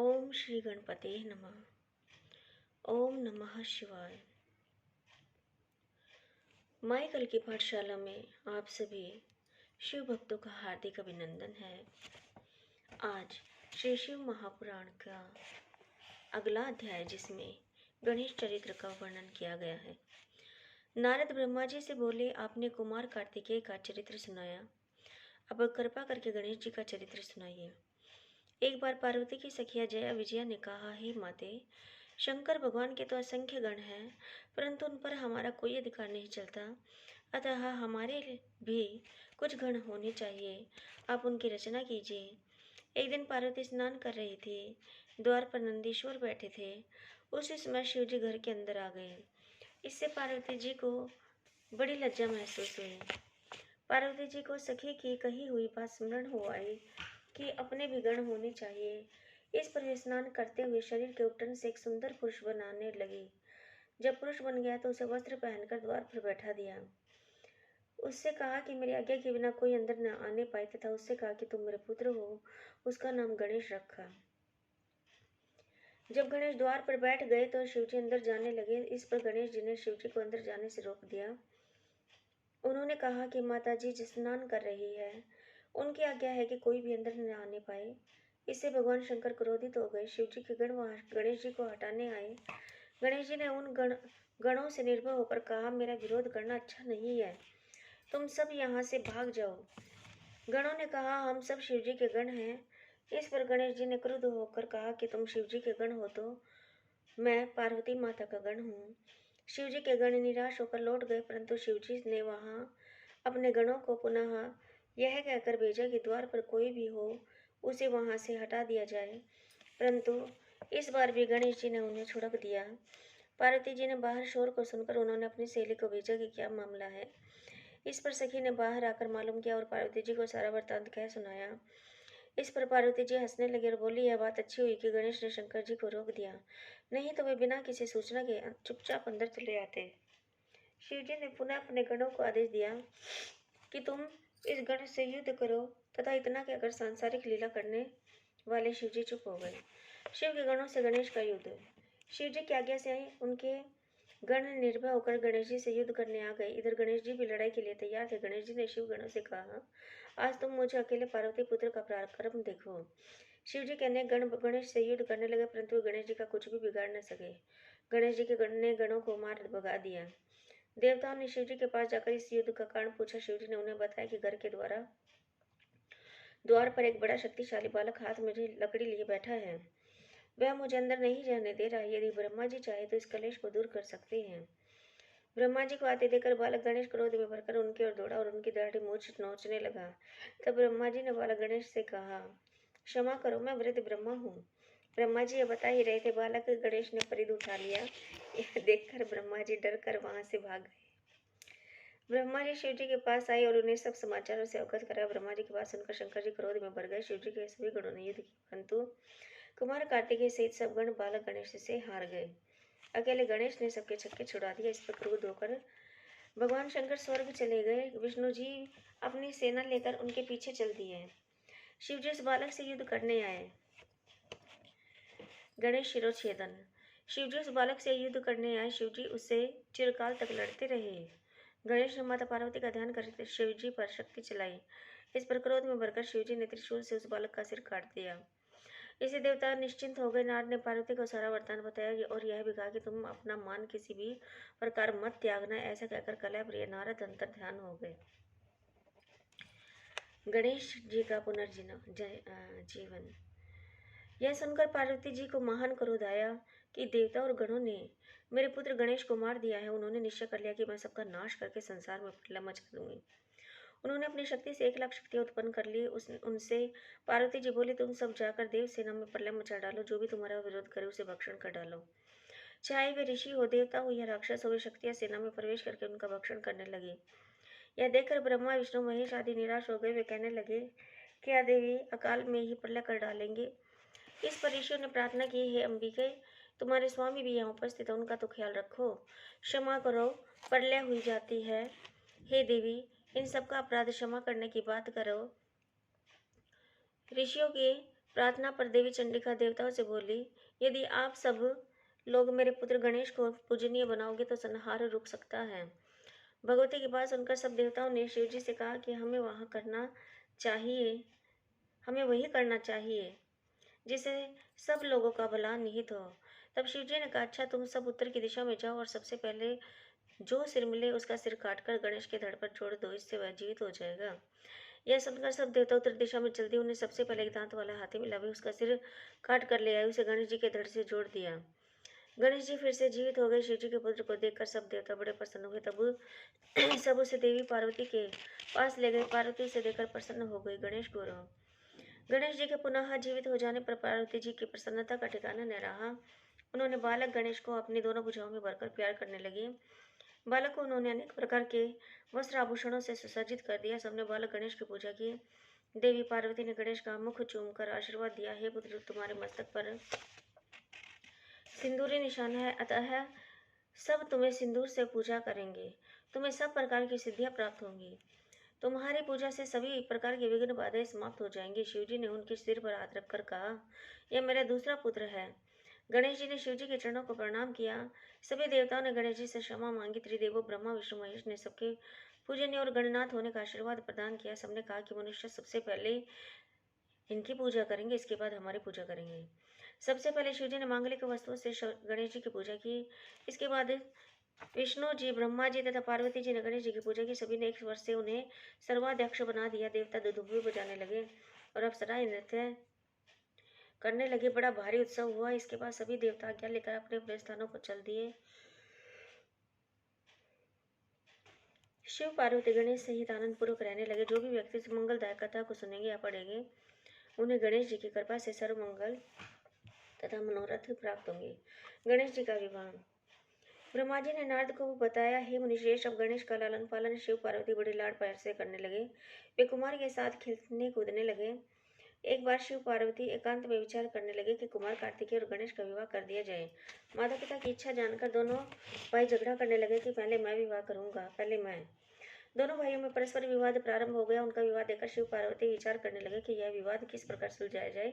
ओम श्री गणपते नमः। ओम नमः शिवाय। माई कल की पाठशाला में आप सभी शिव भक्तों का हार्दिक अभिनंदन है। आज श्री शिव महापुराण का अगला अध्याय, जिसमें गणेश चरित्र का वर्णन किया गया है। नारद ब्रह्मा जी से बोले, आपने कुमार कार्तिकेय का चरित्र सुनाया, अब कृपा करके गणेश जी का चरित्र सुनाइए। एक बार पार्वती की सखिया जया विजया ने कहा, हे माते, शंकर भगवान के तो असंख्य गण हैं, परंतु उन पर हमारा कोई अधिकार नहीं चलता, अतः हमारे भी कुछ गण होने चाहिए। आप उनकी रचना कीजिए। एक दिन पार्वती स्नान कर रही थी। द्वार पर नंदीश्वर बैठे थे। उसी समय शिव जी घर के अंदर आ गए। इससे पार्वती जी को बड़ी लज्जा महसूस हुई। पार्वती जी को सखी की कही हुई बात स्मरण हो आई कि अपने भी गण होने चाहिए। इस पर वे स्नान करते हुए शरीर के उपटन से एक सुंदर पुरुष बनाने लगी। जब पुरुष बन गया तो उसे वस्त्र पहनकर द्वार पर बैठा दिया। उससे कहा कि मेरी आज्ञा के बिना कोई अंदर न आने पाए, तथा उससे कहा कि तुम मेरे पुत्र हो। उसका नाम गणेश रखा। जब गणेश द्वार पर बैठ गए तो शिवजी अंदर जाने लगे। इस पर गणेश जी ने शिवजी को अंदर जाने से रोक दिया। उन्होंने कहा कि माता जी स्नान कर रही है, उनकी आज्ञा है कि कोई भी अंदर न आने पाए। इससे भगवान शंकर क्रोधित हो गए। शिवजी के गण गणेश जी को हटाने आए। गणेश जी ने उन गणों से निर्भय होकर कहा, मेरा विरोध करना अच्छा नहीं है, तुम सब यहाँ से भाग जाओ। गणों ने कहा, हम सब शिवजी के गण हैं। इस पर गणेश जी ने क्रुद्ध होकर कहा कि तुम शिवजी के गण हो तो मैं पार्वती माता का गण हूँ। शिवजी के गण निराश होकर लौट गए, परंतु शिवजी ने वहां अपने गणों को पुनः यह कहकर भेजा कि द्वार पर कोई भी हो उसे वहां से हटा दिया जाए, परंतु इस बार भी गणेश जी ने उन्हें छुड़क दिया। पार्वती जी ने बाहर शोर को सुनकर उन्होंने अपनी सहेली को भेजा कि क्या मामला है। इस पर सखी ने बाहर आकर मालूम किया और पार्वती जी को सारा वृत्तांत कह सुनाया। इस पर पार्वती जी हंसने लगी और बोली, यह बात अच्छी हुई कि गणेश ने शंकर जी को रोक दिया, नहीं तो वे बिना किसी सूचना के चुपचाप अंदर चले आते। शिवजी ने पुनः अपने गणों को आदेश दिया कि तुम इस गण से युद्ध करो, तथा इतना कहकर सांसारिक लीला करने वाले शिवजी चुप हो गए। शिव के गणों से गणेश का युद्ध। शिवजी की आज्ञा से उनके गण निर्भय होकर गणेश जी से युद्ध करने आ गए। इधर गणेश जी भी लड़ाई के लिए तैयार थे। गणेश जी ने शिव गणों से कहा, आज तुम मुझे अकेले पार्वती पुत्र का पराक्रम देखो। शिव जी कहने गण गणेश से युद्ध करने लगे, परंतु गणेश जी का कुछ भी बिगाड़ न सके। गणेश जी के गण ने गणों को मार भगा दिया। देवताओं ने शिव जी के पास जाकर इस युद्ध का कारण पूछा। शिव जी ने उन्हें बताया कि घर के द्वार पर एक बड़ा शक्तिशाली बालक हाथ में लकड़ी लिए बैठा है। वह मुझे अंदर नहीं जाने दे रहा। यदि ब्रह्मा जी चाहे तो इस कलेश को दूर कर सकते हैं। ब्रह्मा जी को आते देखकर बालक गणेश क्रोध में भरकर उनकी ओर दौड़ा और उनकी दाढ़ी मूछ नोचने लगा। तब ब्रह्मा जी ने बालक गणेश से कहा, क्षमा करो, मैं वृद्ध ब्रह्मा हूँ। ब्रह्मा जी ये बता ही रहे थे, बालक गणेश ने परिध उठा लिया। यह देखकर ब्रह्मा जी डर कर वहां से भाग गए। ब्रह्मा जी शिव जी के पास आए और उन्हें सब समाचारों से अवगत कराया। ब्रह्मा जी की बात सुनकर शंकर जी क्रोध में भर गए। शिव जी के सभी गणों ने युद्ध किया, परंतु कुमार कार्तिकेय सहित सब गण बालक गणेश से हार गए। अकेले गणेश ने सबके छक्के छुड़ा दिया। इस पर क्रोध होकर भगवान शंकर स्वर्ग चले गए। विष्णु जी अपनी सेना लेकर उनके पीछे चल दिए। शिव जी उस बालक से युद्ध करने आए। गणेश शिरोच्छेदन। शिव जी उस बालक से युद्ध करने आए। शिव जी उससे चिरकाल तक लड़ते रहे। गणेश ने माता पार्वती का ध्यान कर शिव जी पर शक्ति चलाई। इस पर क्रोध में भरकर शिव जी ने त्रिशूल से उस बालक का सिर काट दिया। इसे देवता निश्चिंत हो गए। नारद ने पार्वती को सारा वरदान बताया और यह भी कहा कि तुम अपना मान किसी भी प्रकार मत त्यागना। ऐसा कहकर कलह प्रिय नारद अंतर ध्यान हो गए। गणेश जी का पुनर्जीवन। यह सुनकर पार्वती जी को महान क्रोध आया कि देवता और गणों ने मेरे पुत्र गणेश को मार दिया है। उन्होंने निश्चय कर लिया कि मैं सबका नाश करके संसार में प्रलय मचा दूंगी। उन्होंने अपनी शक्ति से 1,00,000 शक्तियां उत्पन्न कर ली। उनसे पार्वती जी बोली, तुम सब जाकर देव सेना में प्रलय मचा डालो, जो भी तुम्हारा विरोध करे उसे भक्षण कर डालो। चाहे वे ऋषि हो, देवता हो या राक्षस हो, वे शक्तियां सेना में प्रवेश करके उनका भक्षण करने लगे। यह देखकर ब्रह्मा विष्णु महेश आदि निराश हो गए। वे कहने लगे, क्या देवी अकाल में ही प्रलय कर डालेंगे। इस पर ऋषियों ने प्रार्थना की, हे अंबिके, तुम्हारे स्वामी भी यहाँ उपस्थित है, उनका तो ख्याल रखो, क्षमा करो, प्रलय हुई जाती है। हे देवी, इन सबका अपराध क्षमा करने की बात करो। ऋषियों के प्रार्थना पर देवी चंडिका देवताओं से बोली, यदि आप सब लोग मेरे पुत्र गणेश को पूजनीय बनाओगे तो संहार रुक सकता है। भगवती के पास उनकर सब देवताओं ने शिव जी से कहा कि हमें वही करना चाहिए जिससे सब लोगों का भला निहित हो। तब शिव जी ने कहा, अच्छा तुम सब उत्तर की दिशा में जाओ और सबसे पहले जो सिर मिले उसका सिर काटकर गणेश के धड़ पर छोड़ दो, इससे वह जीवित हो जाएगा। यह सुनकर सब देवता उत्तर दिशा में चल दिए। उन्हें सबसे पहले एक दांत वाला हाथी मिला, वे उसका सिर काट कर ले आए, उसे गणेश जी के धड़ से जोड़ दिया। गणेश जी फिर से जीवित हो गए। शिव जी के पुत्र को देखकर सब देवता बड़े प्रसन्न हुए। तब सब उसे देवी पार्वती के पास ले गए। पार्वती उसे देखकर प्रसन्न हो गई। गणेश जी के पुनः जीवित हो जाने पर पार्वती जी की प्रसन्नता का ठिकाना न रहा। उन्होंने बालक गणेश को अपनी दोनों भुजाओं में भरकर प्यार करने लगे। बालक को उन्होंने अनेक प्रकार के वस्त्र आभूषणों से सुसज्जित कर दिया। सबने बालक गणेश की पूजा की। देवी पार्वती ने गणेश का मुख चूमकर आशीर्वाद दिया, हे पुत्र, तुम्हारे मस्तक पर सिंदूरी निशान है, अतः सब तुम्हें सिंदूर से पूजा करेंगे। तुम्हें सब प्रकार की सिद्धियां प्राप्त होंगी। तुम्हारी पूजा से सभी प्रकार की विघ्न बाधाएं समाप्त हो जाएंगी। शिवजी ने उनके सिर पर हाथ रखकर कहा, यह मेरा दूसरा पुत्र है। गणेश जी ने शिवजी के चरणों को प्रणाम किया। सभी देवताओं ने गणेश जी से क्षमा मांगी। त्रिदेवों ब्रह्मा विष्णु महेश ने सबके पूजनीय और गणनाथ होने का आशीर्वाद प्रदान किया। सबने कहा कि मनुष्य सबसे पहले इनकी पूजा करेंगे, इसके बाद हमारी पूजा करेंगे। सबसे पहले शिवजी ने मांगलिक वस्तुओं से गणेश जी की पूजा की। इसके बाद विष्णु जी, ब्रह्मा जी तथा पार्वती जी ने गणेश जी की पूजा की। सभी ने एक वर्ष से उन्हें सर्वाध्यक्ष बना दिया। देवता दुदुम्बी बजाने लगे और अप्सराएं नृत्य करने लगे। बड़ा भारी उत्सव हुआ। इसके बाद सभी देवता आज्ञा लेकर अपने अपने स्थानों पर चल दिए। शिव पार्वती गणेश सहित आनंद पूर्वक रहने लगे। जो भी व्यक्ति मंगलदायक कथा को सुनेंगे या पढ़ेंगे, उन्हें गणेश जी की कृपा से सर्व मंगल तथा मनोरथ प्राप्त होंगे। गणेश जी का विवाह। ब्रह्मा जी ने नारद को बताया, हे मुनिश्रेष्ठ, अब गणेश का लालन पालन शिव पार्वती बड़े लाड प्यार से करने लगे। वे कुमार के साथ खेलने कूदने लगे। एक बार शिव पार्वती एकांत में विचार करने लगे कि कुमार कार्तिकेय और गणेश का विवाह कर दिया जाए। माता पिता की इच्छा जानकर दोनों भाई झगड़ा करने लगे कि पहले मैं विवाह करूंगा, पहले मैं। दोनों भाइयों में परस्पर विवाद प्रारंभ हो गया। उनका विवाद देखकर शिव पार्वती विचार करने लगे कि यह विवाद किस प्रकार सुलझाया जाए।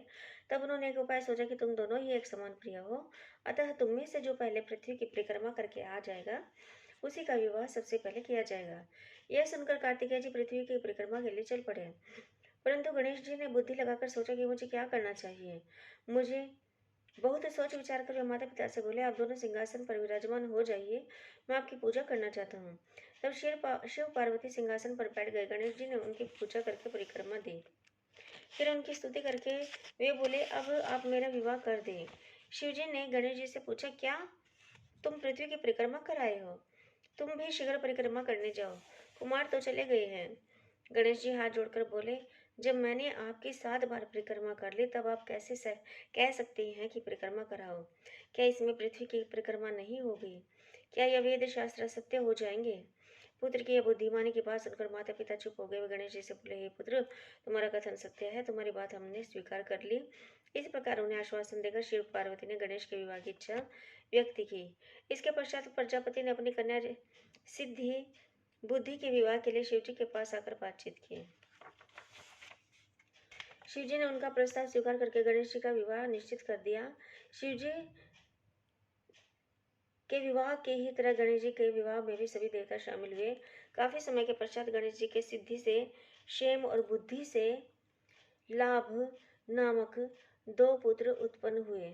तब उन्होंने एक उपाय सोचा कि तुम दोनों ही एक समान प्रिय हो, अतः तुम में से जो पहले पृथ्वी की परिक्रमा करके आ जाएगा, उसी का विवाह सबसे पहले किया जाएगा। यह सुनकर कार्तिकेय जी पृथ्वी की परिक्रमा के लिए चल पड़े। परंतु गणेश जी ने बुद्धि लगाकर सोचा कि मुझे क्या करना चाहिए। मुझे बहुत सोच विचार कर वे माता पिता से बोले, आप दोनों सिंहासन पर विराजमान हो जाइए, मैं आपकी पूजा करना चाहता हूँ। तब शिव पार्वती सिंहासन पर बैठ गए। गणेश जी ने उनकी पूजा करके परिक्रमा दी। फिर उनकी स्तुति करके वे बोले, अब आप मेरा विवाह कर दें। शिव जी ने गणेश जी से पूछा, क्या तुम पृथ्वी की परिक्रमा कर आए हो? तुम भी शीघ्र परिक्रमा करने जाओ, कुमार तो चले गए हैं। गणेश जी हाथ जोड़कर बोले, जब मैंने आपकी 7 बार परिक्रमा कर ली, तब आप कैसे कह सकते हैं कि परिक्रमा कराओ? क्या इसमें पृथ्वी की परिक्रमा नहीं होगी? क्या यह वेद शास्त्र सत्य हो जाएंगे? पुत्र की यह बुद्धिमानी की बात सुनकर माता पिता चुप हो गए। वे गणेश जी से बोले, हे पुत्र, तुम्हारा कथन सत्य है, तुम्हारी बात हमने स्वीकार कर ली। इस प्रकार उन्हें आश्वासन देकर शिव पार्वती ने गणेश के विवाह की इच्छा व्यक्त की। इसके पश्चात प्रजापति ने अपनी कन्या सिद्धि बुद्धि के विवाह के लिए शिवजी के पास आकर बातचीत की। शिवजी ने उनका प्रस्ताव स्वीकार करके गणेश जी का विवाह निश्चित कर दिया। शिवजी के विवाह के ही तरह गणेश जी के विवाह में भी सभी देवता शामिल हुए। काफी समय के पश्चात गणेश जी के सिद्धि से क्षेम और बुद्धि से लाभ नामक 2 पुत्र उत्पन्न हुए।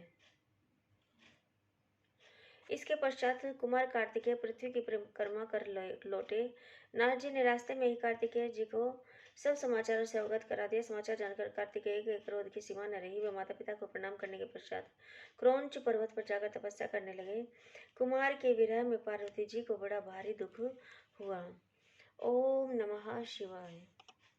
इसके पश्चात कुमार कार्तिकेय पृथ्वी की परिक्रमा कर लौटे। नारद जी ने रास्ते में ही कार्तिकेय जी को सब समाचारों से अवगत करा दिया। समाचार जानकर कार्तिकेय के क्रोध की सीमा न रही। वे माता पिता को प्रणाम करने के पश्चात क्रौंच पर्वत पर जाकर तपस्या करने लगे। कुमार के विरह में पार्वती जी को बड़ा भारी दुख हुआ। ओम नमः शिवाय।